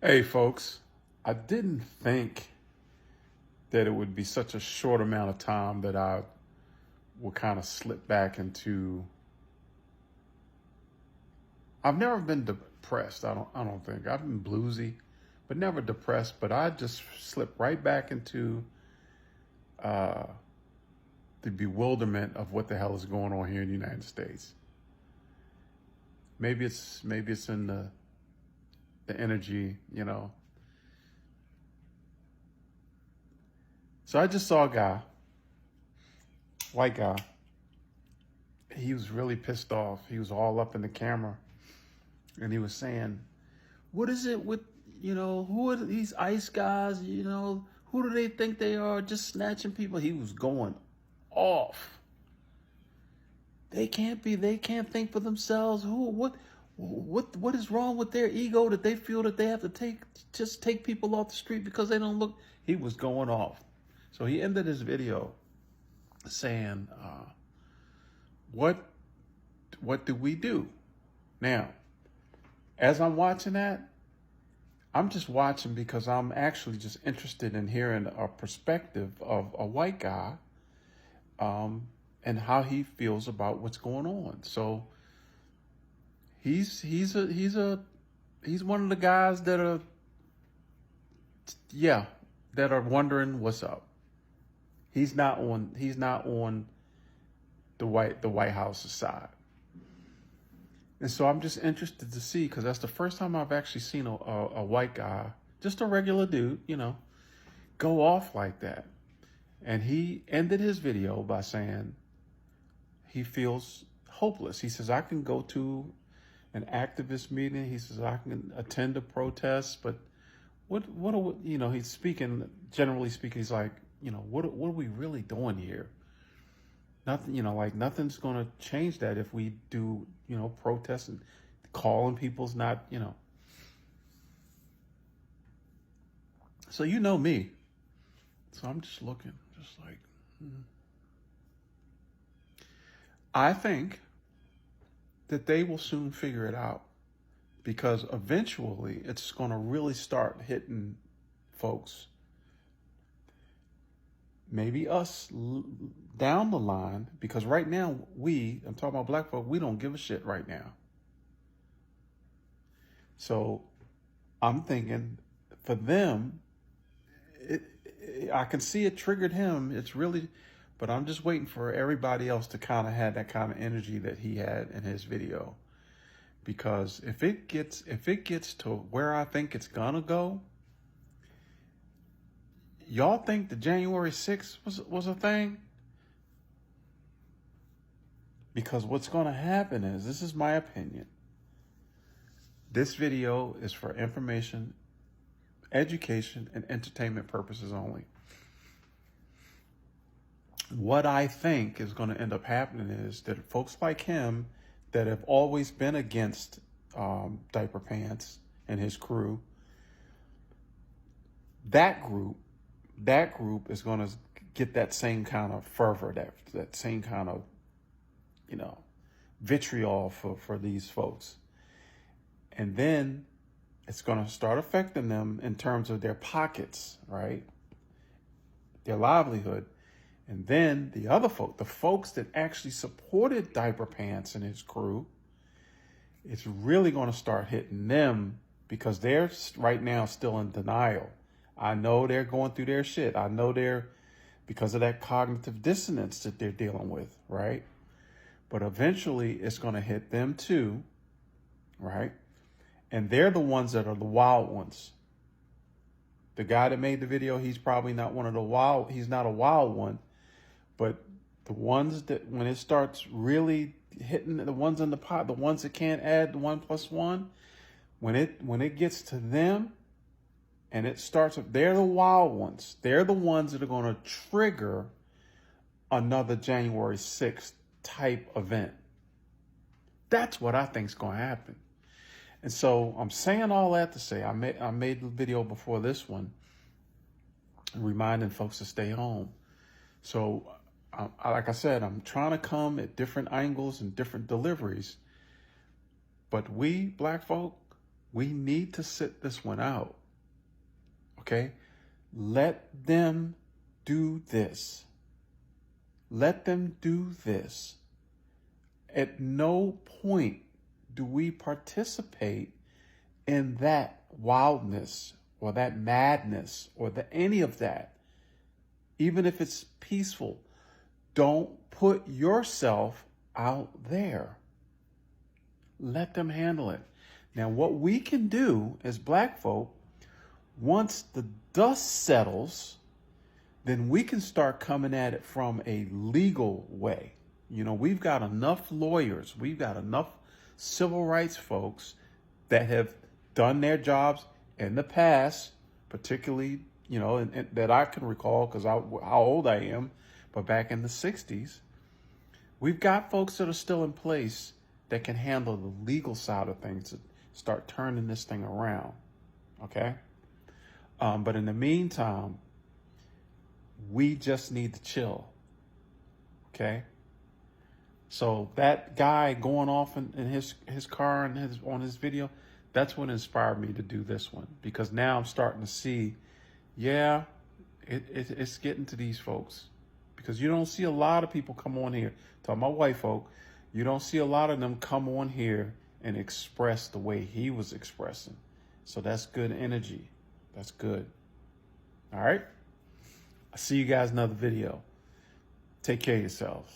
Hey, folks, I didn't think that it would be such a short amount of time that I would kind of slip back into. I've never been depressed. I don't think I've been bluesy, but never depressed. But I just slipped right back into uh, the bewilderment of what the hell is going on here in the United States. Maybe it's in the energy, you know. So I just saw a guy, white guy. He was really pissed off. He was all up in the camera, and he was saying, "What is it with who are these ICE guys? Who do they think they are? Just snatching people." He was going off. They can't be. They can't think for themselves. Who? What is wrong with their ego that they feel that they have to take people off the street because they don't look? He was going off. So he ended his video saying, "What do we do now?" As I'm watching that, I'm just watching because I'm actually just interested in hearing a perspective of a white guy, and how he feels about what's going on. So he's one of the guys that are wondering what's up. He's not on the White House's side. And so I'm just interested to see, because that's the first time I've actually seen a white guy, just a regular dude, go off like that. And he ended his video by saying he feels hopeless. He says, "I can go to an activist meeting." He says, "I can attend a protest, but he's speaking, generally speaking, he's like, what are we really doing here? Nothing, like nothing's going to change that if we do, protests and calling people's not, So me. So I'm just looking, just like, I think that they will soon figure it out, because eventually it's going to really start hitting folks. Maybe us down the line, because right now I'm talking about black folk, we don't give a shit right now. So I'm thinking for them, I can see it triggered him. It's really, but I'm just waiting for everybody else to kind of have that kind of energy that he had in his video. Because if it gets to where I think it's gonna go, y'all think the January 6th was a thing? Because what's going to happen is, this is my opinion, this video is for information, education, and entertainment purposes only. What I think is going to end up happening is that folks like him that have always been against Diaper Pants and his crew, that group is going to get that same kind of fervor, that same kind of, vitriol for these folks. And then it's going to start affecting them in terms of their pockets, right? Their livelihood. And then the other the folks that actually supported Diaper Pants and his crew, it's really going to start hitting them, because they're right now still in denial. I know they're going through their shit. I know because of that cognitive dissonance that they're dealing with, right? But eventually it's going to hit them too, right? And they're the ones that are the wild ones. The guy that made the video, he's probably not he's not a wild one, but the ones that, when it starts really hitting the ones in the pot, the ones that can't add the 1 + 1, when it gets to them, and it starts, they're the wild ones. They're the ones that are going to trigger another January 6th type event. That's what I think is going to happen. And so I'm saying all that to say, I made the video before this one, reminding folks to stay home. So like I said, I'm trying to come at different angles and different deliveries. But we, black folk, We need to sit this one out. Okay? Let them do this. Let them do this. At no point do we participate in that wildness or that madness or any of that. Even if it's peaceful, don't put yourself out there. Let them handle it. Now, what we can do as Black folk, once the dust settles, then we can start coming at it from a legal way. You know, we've got enough lawyers, we've got enough civil rights folks that have done their jobs in the past, particularly, you know, and that I can recall because how old I am, but back in the 60s, we've got folks that are still in place that can handle the legal side of things to start turning this thing around, okay? But in the meantime, we just need to chill, okay? So that guy going off in his car and on his video, that's what inspired me to do this one, because now I'm starting to see, yeah, it's getting to these folks, because you don't see a lot of people come on here, talking about white folk, you don't see a lot of them come on here and express the way he was expressing. So that's good energy. That's good. All right. I'll see you guys in another video. Take care of yourselves.